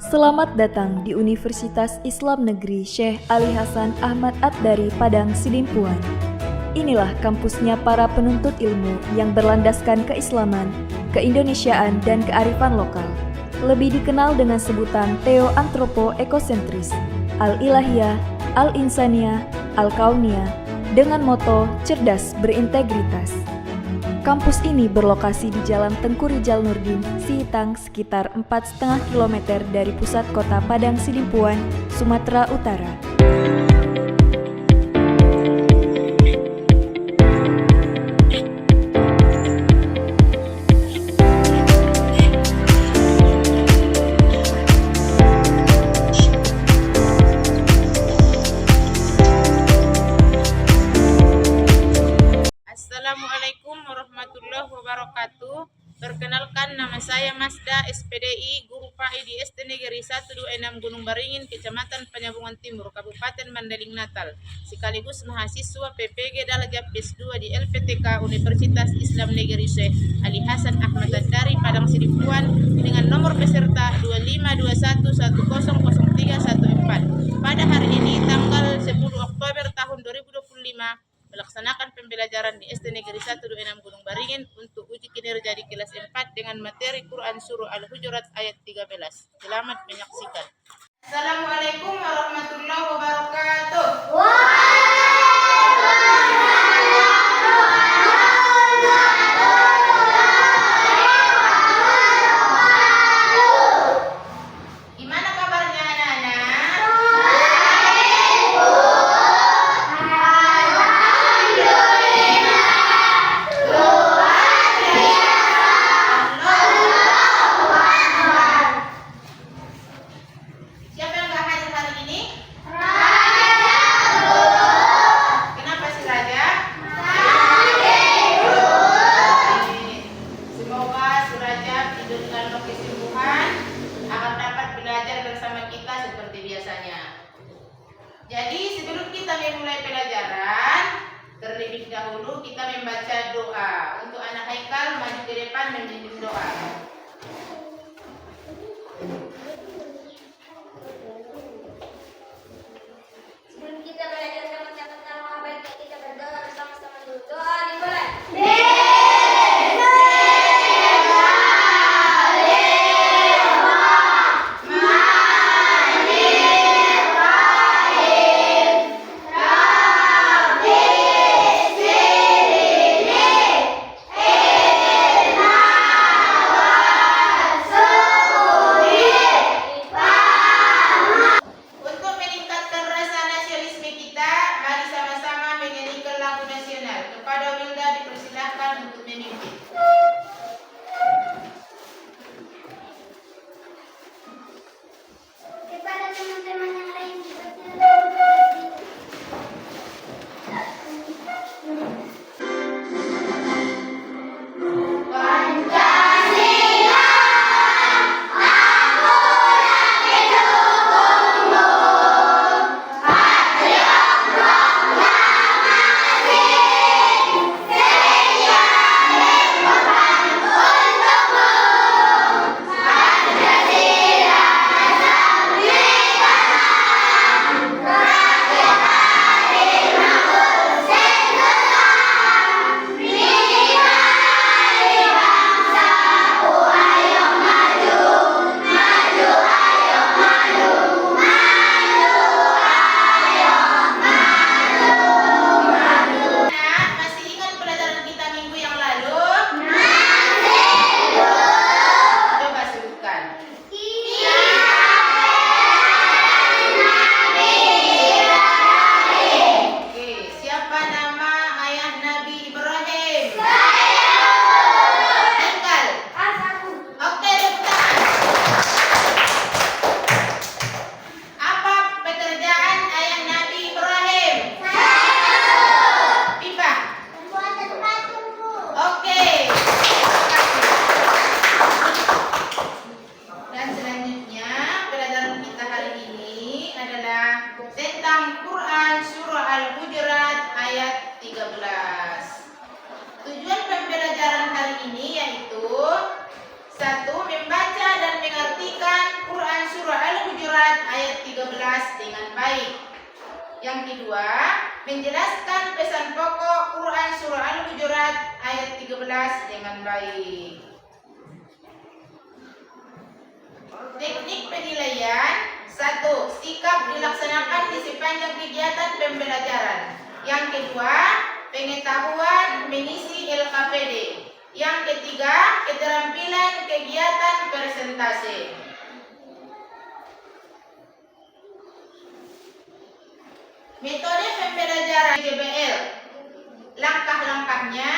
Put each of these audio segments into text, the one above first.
Selamat datang di Universitas Islam Negeri Syekh Ali Hasan Ahmad At-Dari Padang Sidimpuan. Inilah kampusnya para penuntut ilmu yang berlandaskan keislaman, keindonesiaan, dan kearifan lokal. Lebih dikenal dengan sebutan Theo-Antropo-Ekosentris, Al-Ilahiyah, Al-Insaniyah, Al-Kauniyah, dengan moto cerdas berintegritas. Kampus ini berlokasi di Jalan Tengku Rijal Nurdin, Sihitang, sekitar 4,5 km dari pusat kota Padang Sidimpuan, Sumatera Utara. Assalamualaikum warahmatullahi wabarakatuh. Perkenalkan, nama saya Masda, SPDI, Guru PAI di SD Negeri 126 Gunung Baringin, Kecamatan Penyambungan Timur, Kabupaten Mandailing Natal, sekaligus mahasiswa PPG Darajat S2 di LPTK Universitas Islam Negeri Syekh Ali Hasan Ahmad At-Dari Padang Sidimpuan dengan nomor peserta 25211003114. Pada hari ini, tanggal 10 Oktober tahun 2025, melaksanakan pembelajaran di SD Negeri 126 Gunung Baringin untuk uji kinerja di kelas 4 dengan materi Quran Surah Al-Hujurat ayat 13. Selamat menyaksikan. Assalamualaikum warahmatullahi wabarakatuh. Gimana kabarnya anak-anak? Siapa yang nggak hadir hari ini? Kenapa si Raja? Semoga si Raja tidur dengan penuh kesembuhan akan dapat belajar bersama kita seperti biasanya. Jadi sebelum kita memulai pelajaran, terlebih dahulu kita membaca doa. Untuk anak Haikal maju ke depan memimpin doa. Sebelum kita belajar sama-sama nama baiknya kita berdoa bersama-sama dulu. Doa dimulai. jelas dengan baik. Yang kedua, menjelaskan pesan pokok Quran surah Al-Hujurat ayat 13 dengan baik. Teknik penilaian: 1. Sikap dilaksanakan di sepanjang kegiatan pembelajaran. Yang kedua, pengetahuan mengisi LKPD. Yang ketiga, keterampilan kegiatan presentasi. Metode pembelajaran JBL. Langkah-langkahnya: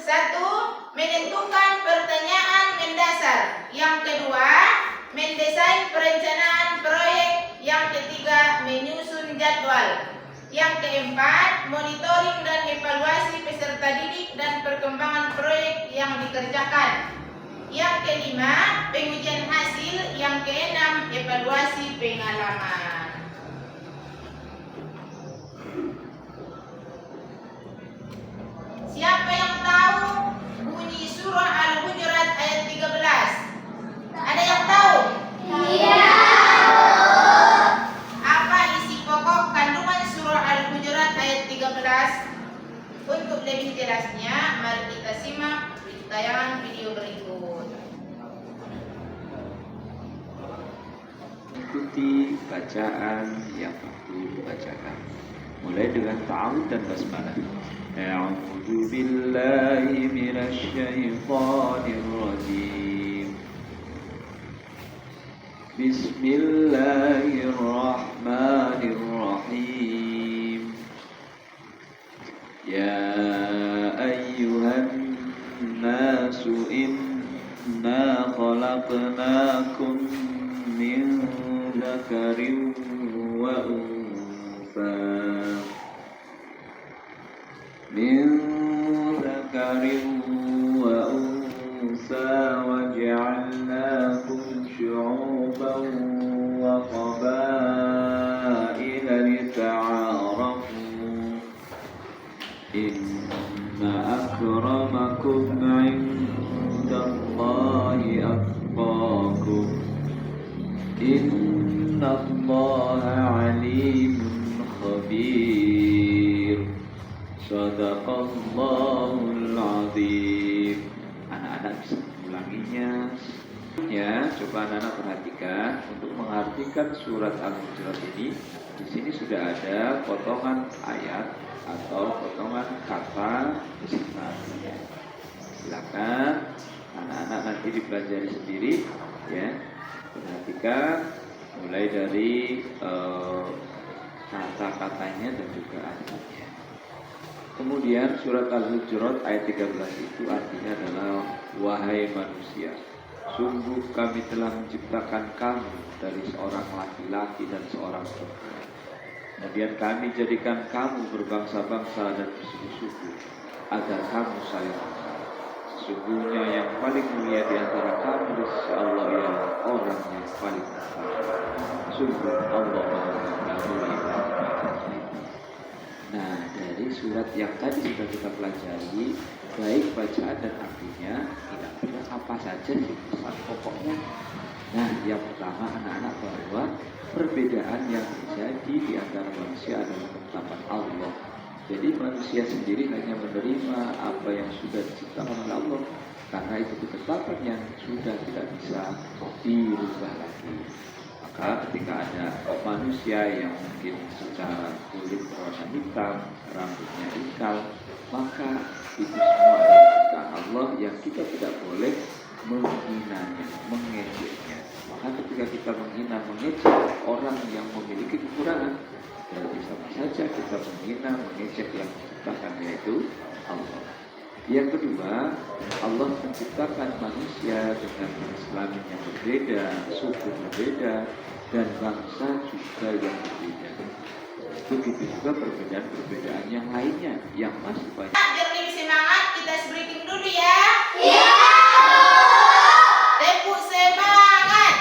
1. Menentukan pertanyaan mendasar. Yang kedua, mendesain perencanaan proyek. Yang ketiga, menyusun jadwal. Yang keempat, monitoring dan evaluasi peserta didik dan perkembangan proyek yang dikerjakan. Yang kelima, pengujian hasil. Yang keenam, evaluasi pengalaman. Siapa yang tahu bunyi surah Al-Hujurat ayat 13? Ada yang tahu? Iya. Apa isi pokok kandungan surah Al-Hujurat ayat 13? Untuk lebih jelasnya, mari kita simak tayangan video berikut. Ikuti bacaan yang aku bacakan. Mulai dengan ta'awud dan basmalah. A'udzu billahi minasy syaithanir rajim. Bismillahirrahmanirrahim. Ya ayyuhan nasu inna khalaqnakum min dzakarin wa untha وجعلناكم شعوبا وقبائل لتعارفوا إن أكرمكم عند الله أتقاكم إن الله عليم خبير. Sadaqallahul azim. Anak-anak bisa mengulanginya. Ya, coba anak-anak perhatikan untuk mengartikan surat Al-Hujurat ini. Di sini sudah ada potongan ayat atau potongan kata beserta. Silakan anak-anak nanti dipelajari sendiri, ya. Perhatikan mulai dari kata-katanya dan juga artinya. Kemudian surat Al-Hujurat ayat 13 itu artinya adalah wahai manusia, sungguh kami telah menciptakan kamu dari seorang laki-laki dan seorang perempuan. Kemudian kami jadikan kamu berbangsa-bangsa dan bersuku-suku agar kamu saling mengenal. Sesungguhnya yang paling mulia di antara kamu di sisi Allah ialah orang yang paling bertakwa. Sungguh Allah Maha Mengetahui. Nah, dari surat yang tadi sudah kita pelajari, baik bacaan dan artinya, kira-kira apa saja sih pesan pokoknya. Nah, yang pertama anak-anak bahwa perbedaan yang terjadi di antara manusia adalah ketetapan Allah. Jadi manusia sendiri hanya menerima apa yang sudah diciptakan oleh Allah, karena itu ketetapan yang sudah tidak bisa dirubah lagi. Maka ketika ada manusia yang mungkin secara kulit berwarna hitam, rambutnya ikal, maka itu semua adalah ciptaan Allah yang kita tidak boleh menghinanya, mengejeknya. Maka ketika kita menghina, mengejek orang yang memiliki kekurangan, berarti sama saja kita menghina, mengejek yang menciptakan, yaitu Allah. Yang kedua, Allah menciptakan manusia dengan Islam yang berbeda, suku berbeda, dan bangsa juga yang berbeda. Begitu juga perbedaan-perbedaan yang lainnya yang masih banyak. Biar lebih semangat, kita breaking dulu ya. Iya. Tepuk semangat.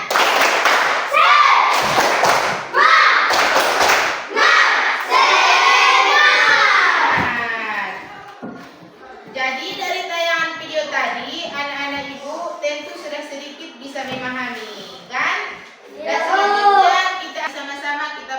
Jadi dari tayangan video tadi, anak-anak ibu tentu sudah sedikit bisa memahami, kan? Dan selanjutnya kita sama-sama kita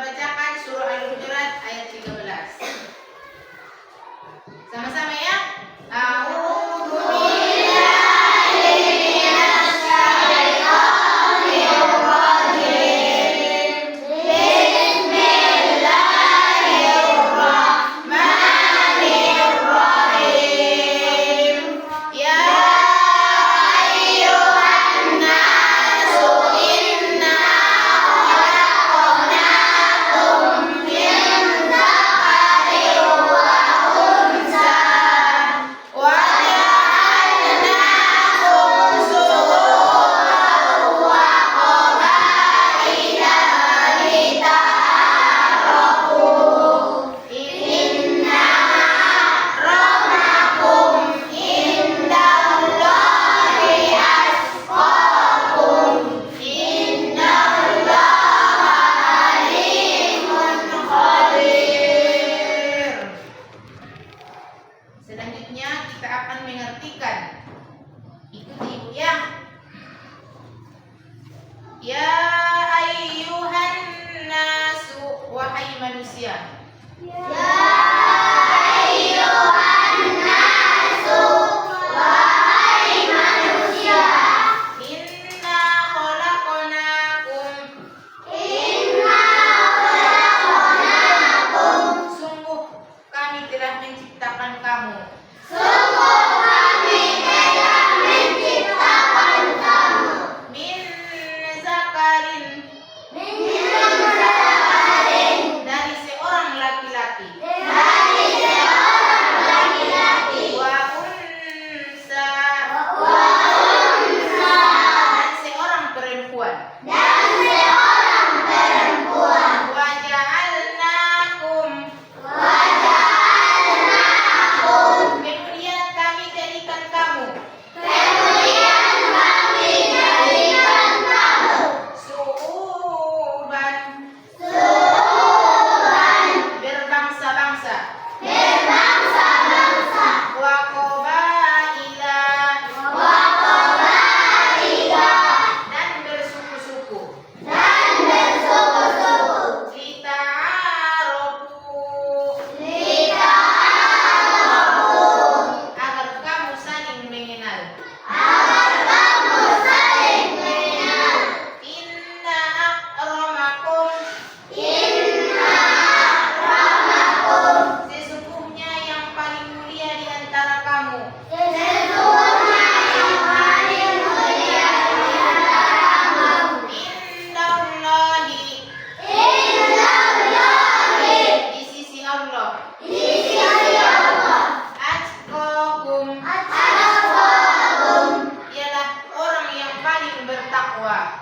telah menciptakan kamu. Min zakarin, dari seorang laki-laki. Wa unsa, dan seorang perempuan. Wa ja'alnakum, kemudian kami jadikan kamu. Su'uban, berbangsa-bangsa. Wa qabaila, dan bersuku-suku. Lita'arafu, agar kamu saling mengenal. Inna akramakum, sesungguhnya yang paling mulia di antara kamu. Indallahi, di sisi Allah. Atqakum, ialah orang yang paling bertakwa.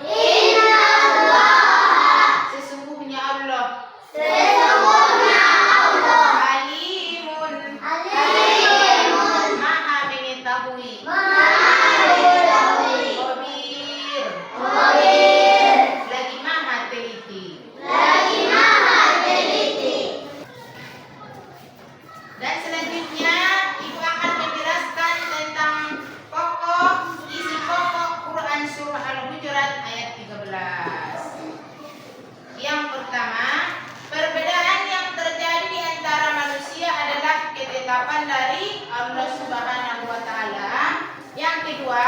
Innallaha, sesungguhnya Allah. Alimun, maha mengetahui. Khabir, lagi maha teliti. Dan selanjutnya ibu akan menjelaskan tentang isi pokok Quran surah Al-Hujurat ayat 13. Yang pertama, perbedaan yang terjadi di antara manusia adalah ketetapan dari Allah Subhanahu wa taala. Yang kedua,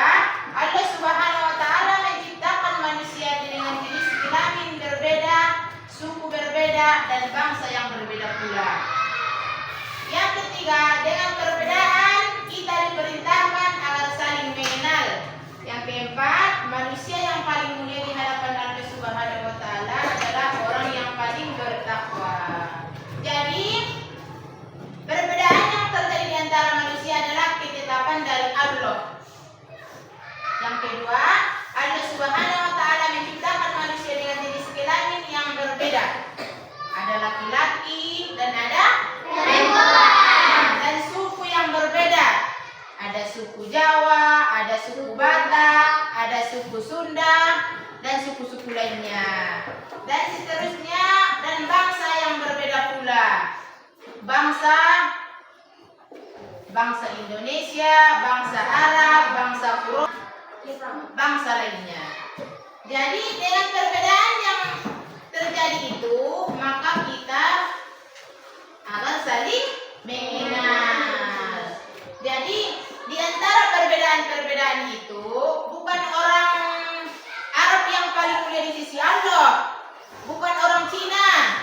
Allah Subhanahu wa taala menciptakan manusia dengan jenis kelamin berbeda, suku berbeda, dan bangsa yang berbeda pula. Yang ketiga, dengan perbedaan kita diperintahkan agar saling mengenal. Yang keempat, manusia yang paling mulia di hadapan Allah Subhanahu wa taala adalah orang yang paling bertakwa. Jadi, perbedaan yang terjadi di antara manusia adalah ketetapan dari Allah. Yang kedua, Allah Subhanahu wa taala menciptakan manusia dengan jenis kelamin yang berbeda. Ada laki-laki dan ada perempuan, dan suku yang berbeda. Ada suku Jawa, ada suku Batak, ada suku Sunda, dan suku-suku lainnya. Dan seterusnya, dan bangsa yang berbeda pula. Bangsa Indonesia, bangsa Arab, bangsa Pura, bangsa lainnya. Jadi dengan perbedaan yang terjadi itu, maka kita akan saling mengenal. Jadi di antara perbedaan-perbedaan itu, bukan orang Arab yang paling mulia di sisi Allah, bukan orang Cina,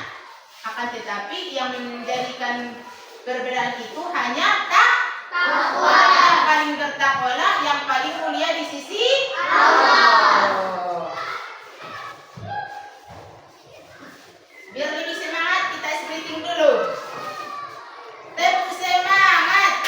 akan tetapi yang menjadikan perbedaan itu hanya takwa. Yang paling bertakwalah yang paling mulia di sisi Allah. Biar lebih semangat, kita splitting dulu. Tepuk semangat.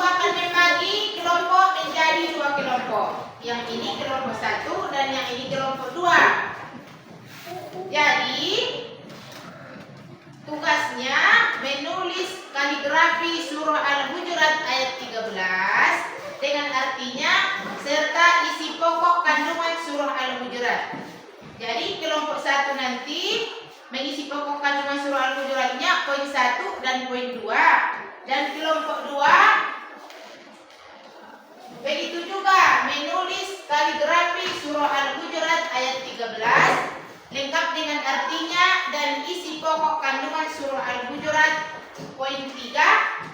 Akan membagi kelompok menjadi 2 kelompok. Yang ini kelompok 1 dan yang ini kelompok 2. Jadi tugasnya menulis kaligrafi surah Al-Hujurat ayat 13 dengan artinya serta isi pokok kandungan surah Al-Hujurat. Jadi kelompok 1 nanti mengisi pokok kandungan surah Al-Hujuratnya poin 1 dan poin 2, dan kelompok 2 begitu juga menulis kaligrafi surah Al-Hujurat ayat 13 lengkap dengan artinya dan isi pokok kandungan surah Al-Hujurat poin 3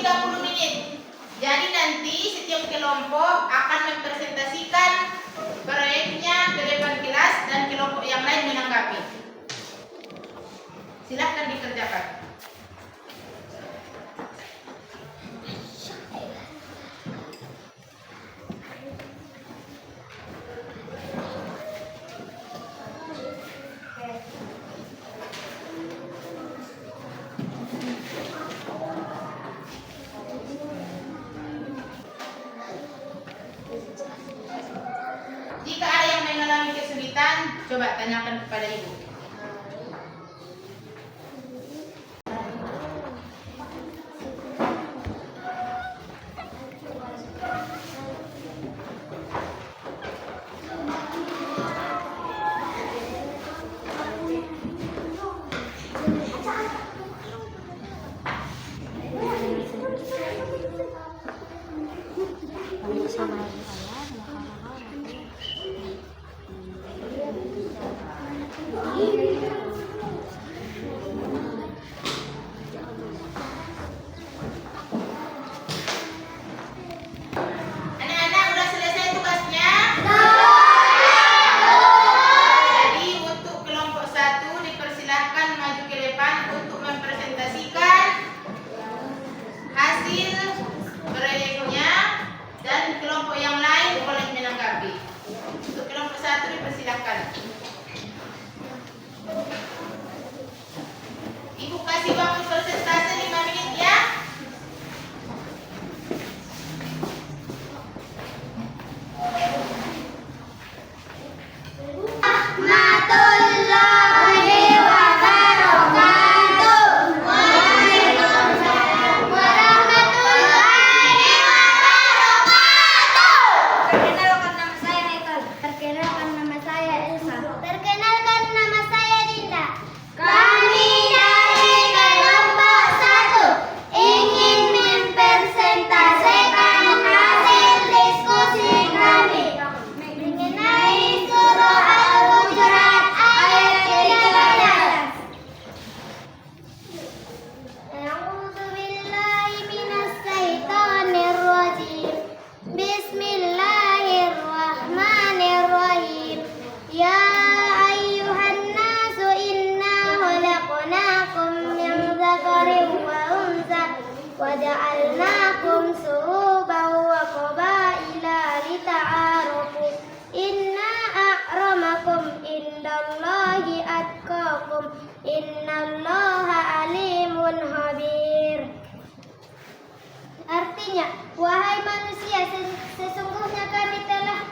30 menit. Jadi nanti setiap kelompok akan mempresentasikan proyeknya ke depan kelas dan kelompok yang lain menanggapi. Silahkan dikerjakan. Jika ada yang mengalami kesulitan, coba tanyakan kepada ibu. Anak-anak udah selesai tugasnya? Jadi untuk kelompok 1 dipersilahkan maju ke depan untuk mempresentasikan hasil proyeknya dan kelompok yang lain boleh menanggapi. Untuk kelompok 1 dipersilahkan. Ibu kasih waktu persentase 5 menit ya. Warahmatullahi wabarakatuh. Waalaikumsalam warahmatullahi wabarakatuh. Perkenalkan nama saya Nathan. Perkenalkan nama saya Elsa. Perkenalkan nama saya Dinda. Kami dari kelompok 1 ingin mempresentasikan hasil diskusi kami mengenai surah Al-Hujurat ayat 13. A'udzu billahi minas syaitonir rajim. Bismillahirrahmanirrahim. Ya ayyuhan nasu inna khalaqnakum min dzakarin wa untha wa ja'alnakum syu'uban wa qabaila lita'arafu. Inna a'ramakum indallahi atqakum. Innallaha alimun khabir. Artinya, wahai manusia, sesungguhnya kami telah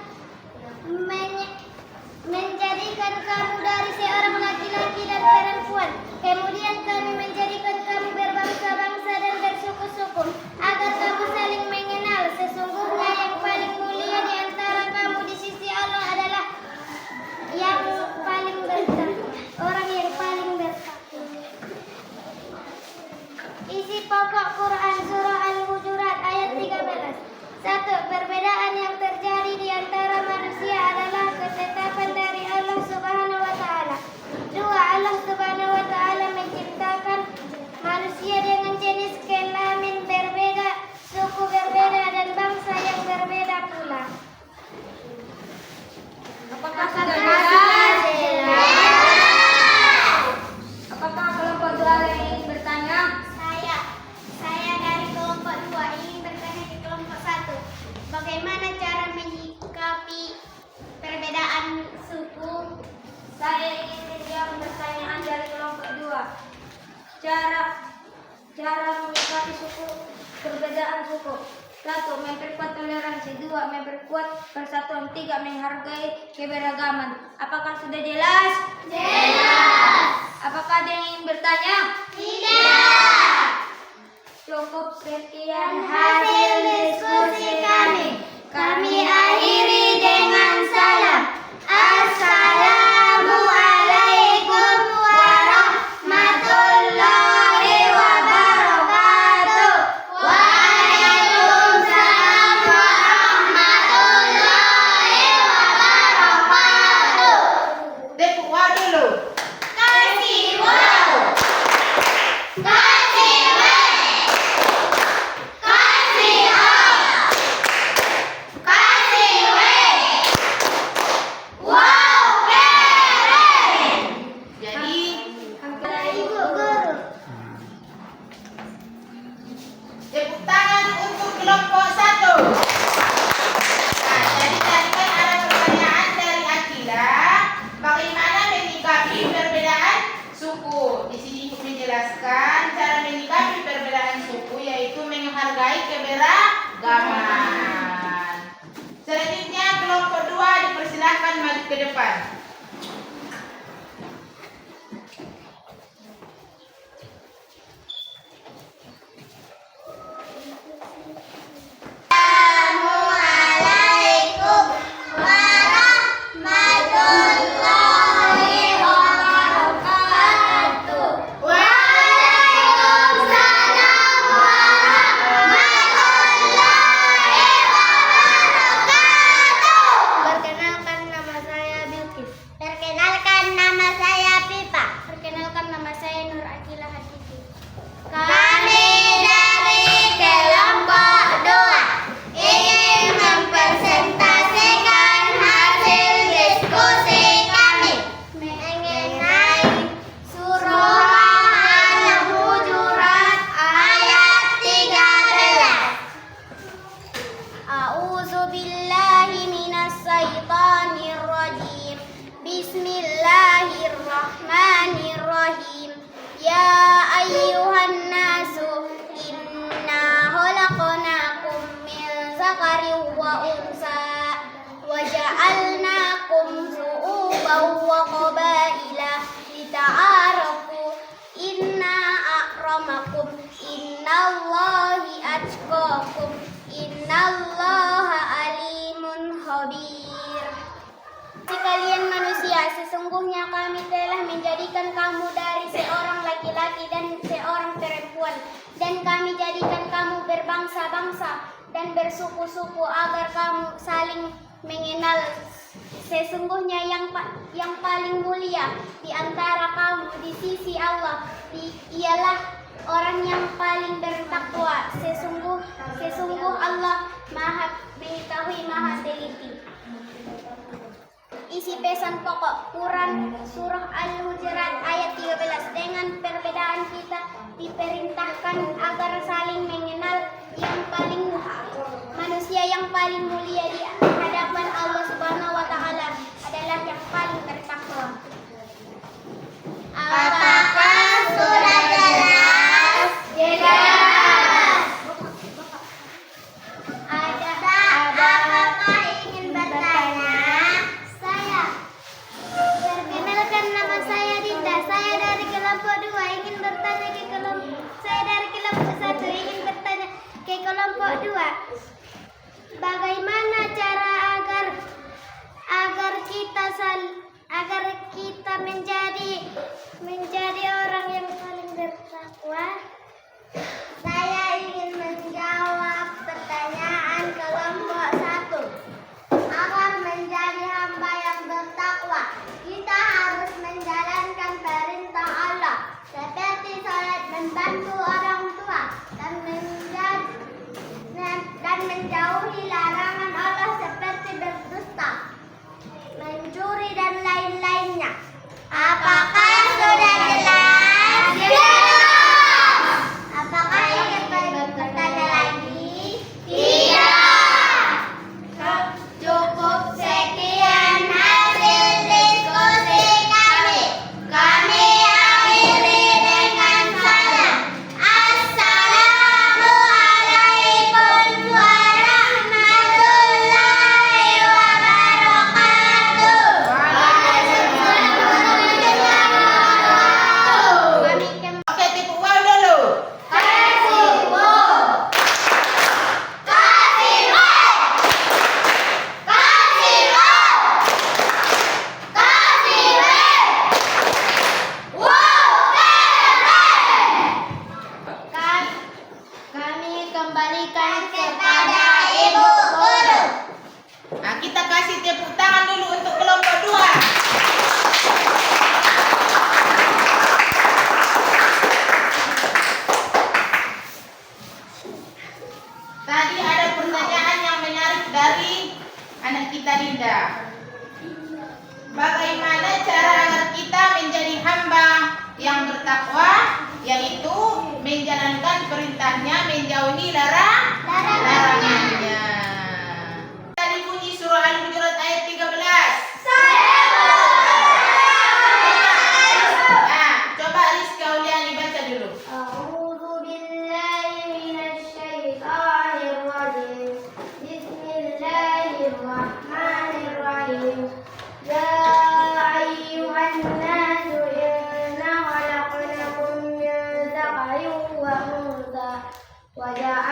menjadikan kamu dari seorang laki-laki dan perempuan. Kemudian kami menjadikan kamu berbangsa-bangsa dan bersuku-suku, agar kamu saling mengenal. Sesungguhnya yang paling mulia di antara kamu di sisi Allah adalah yang paling bertakwa, orang yang paling bertakwa. Isi pokok Quran surah Al-Hujurat ayat 13. 1. Perbedaan yang terjadi di antara manusia adalah ketetapan dari Allah Subhanahu wa taala. 2. Allah Subhanahu wa taala menciptakan manusia dengan jenis kelamin berbeda, suku berbeda dan bangsa yang berbeda pula. Apakah sudah jelas? Apakah kelompok 2 ada yang ingin bertanya? Saya dari kelompok 2 ingin bertanya ke kelompok 1. Bagaimana cara menyikapi perbedaan suku? Saya ingin menjawab pertanyaan dari kelompok 2. Cara menyikapi perbedaan suku. 1. Memperkuat toleransi. 2. Memperkuat persatuan. 3. Menghargai keberagaman. Apakah sudah jelas? Jelas. Apakah ada yang ingin bertanya? Tidak. Cukup sekian hasil diskusi kami. Kami akhiri dengan salam. Assalamualaikum warahmatullahi wabarakatuh. Waalaikumsalam warahmatullahi wabarakatuh. Tepuk wow dulu. Kasih wow. Kasih wow. menghargai keberagaman. Selanjutnya kelompok 2 dipersilahkan maju ke depan. Assalamualaikum warahmatullahi wabarakatuh. Waalaikumsalam warahmatullahi wabarakatuh. Perkenalkan nama saya Bilkis. Perkenalkan nama saya Pipa. Perkenalkan nama saya Nur Akila Hatifi. Kami dari kelompok 2 ingin mempresentasikan hasil diskusi kami mengenai surah Al-Hujurat ayat 13. A'udzu billahi minas syaitonir rajim. Bismillahirrahmanirrahim. Ya ayyuhan nasu inna khalaqnakum min zakarin wa unsa wa ja'alnakum syu'uban wa qabaila lita'arafu inna akramakum innallahi atqakum innallaha alimun khabir. Sekalian manusia, sesungguhnya kami telah menjadikan kamu dari seorang laki-laki dan seorang perempuan, dan kami jadikan kamu berbangsa-bangsa dan bersuku-suku agar kamu saling mengenal. Sesungguhnya yang paling mulia di antara kamu di sisi Allah ialah orang yang paling bertakwa. Sesungguh Allah Maha mengetahui, Maha teliti. Isi pesan pokok Quran surah Al-Hujurat ayat 13. Dengan perbedaan kita diperintahkan agar saling mengenal. Manusia yang paling mulia di hadapan Allah Subhanahu wa taala adalah yang paling bertakwa. Apakah sudah jelas? Jelas. Apakah ingin bertanya? Perkenalkan nama saya Dinda. Saya dari kelompok 2 ingin bertanya ke kelompok. Saya dari kelompok 1 ingin bertanya ke kelompok 2. Bagaimana cara agar kita menjadi orang yang paling bertakwa? Saya ingin menjawab pertanyaan kelompok 1. Agar menjadi hamba yang bertakwa, kita harus menjalankan perintah Allah seperti salat, membantu orang tua, dan menjauhi larangan Allah seperti berdusta, mencuri dan lain-lainnya. Apakah sudah jelas? Jelas. Apakah ingin bertanya lagi? Tidak. Cukup sekian hasil diskusi kami. Kami akhiri dengan salam. Assalamualaikum warahmatullahi wabarakatuh. Oke, tipu wow dulu. Kami kembalikan kepada Ibu Guru. Nah, kita kasih tepuk tangan dulu untuk kelompok 2. Tadi ada pertanyaan yang menarik dari anak kita Dinda. Bagaimana cara agar kita menjadi hamba yang bertakwa, yaitu menjalankan perintahnya, menjauhi larangannya. Tadi bunyi surah Al-Hujurat ayat 13. Nah, coba Rizka Uliani baca dulu. A'udzu billahi minasy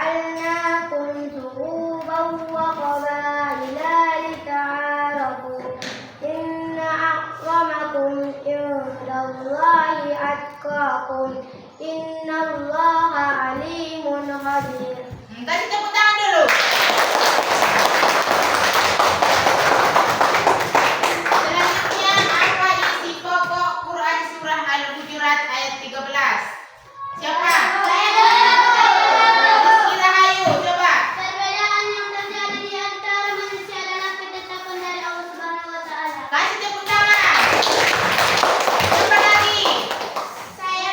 وجعلناكم شعوبا وقبائل لتعارفوا إن أكرمكم عند الله أتقاكم إن الله عليم خبير. Kasih tepuk tangan dulu. Selanjutnya, apa isi pokok Quran surah Al-Hujurat ayat 13? Siapa? Rizky Rahayu, coba. Perbedaan yang terjadi di antara manusia adalah ketetapan dari Allah Subhanahu wa taala. Kasih tepuk tangan. Coba lagi. Saya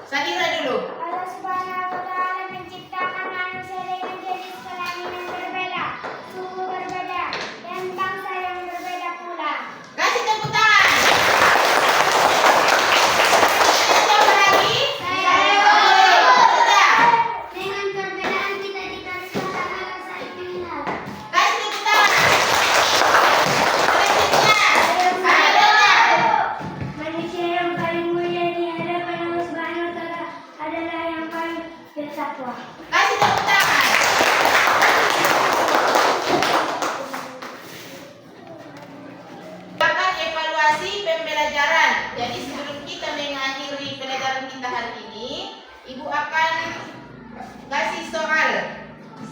Sadira dulu. Allah Subhanahu wa taala menciptakan manusia dengan jenis kelamin yang berbeda, suku berbeda, dan bangsa yang berbeda pula. Kasih tepuk tangan. Coba lagi. Sudah. Dengan perbedaan kita dikasihkan Allah saling mengenal. Kasih tepuk tangan. Selanjutnya, adanya. Manusia yang paling mulia di hadapan Allah Subhanahu wa taala adalah yang paling bertakwa. Kasih tepuk tangan. Akan evaluasi pembelajaran. Jadi sebelum kita mengakhiri pelajaran kita hari ini, Ibu akan kasih soal.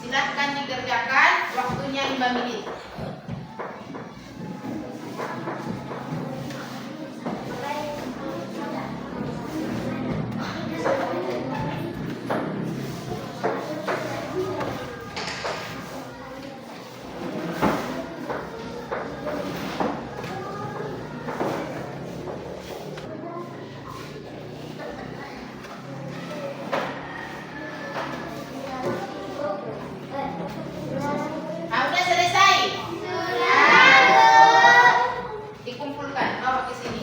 Silahkan dikerjakan, waktunya 5 menit. Udah selesai? Dikumpulkan, bawa ke sini.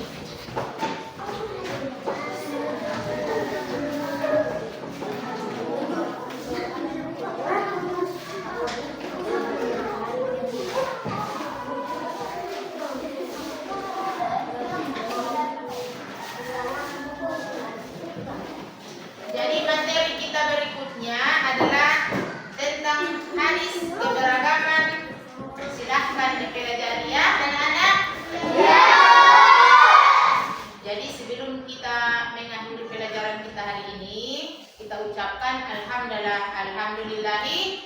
Jadi materi kita berikutnya adalah tentang hadis keberagaman. Silahkan dipelajari ya anak-anak. Jadi sebelum kita mengakhiri pelajaran kita hari ini, kita ucapkan alhamdulillah, alhamdulillahi.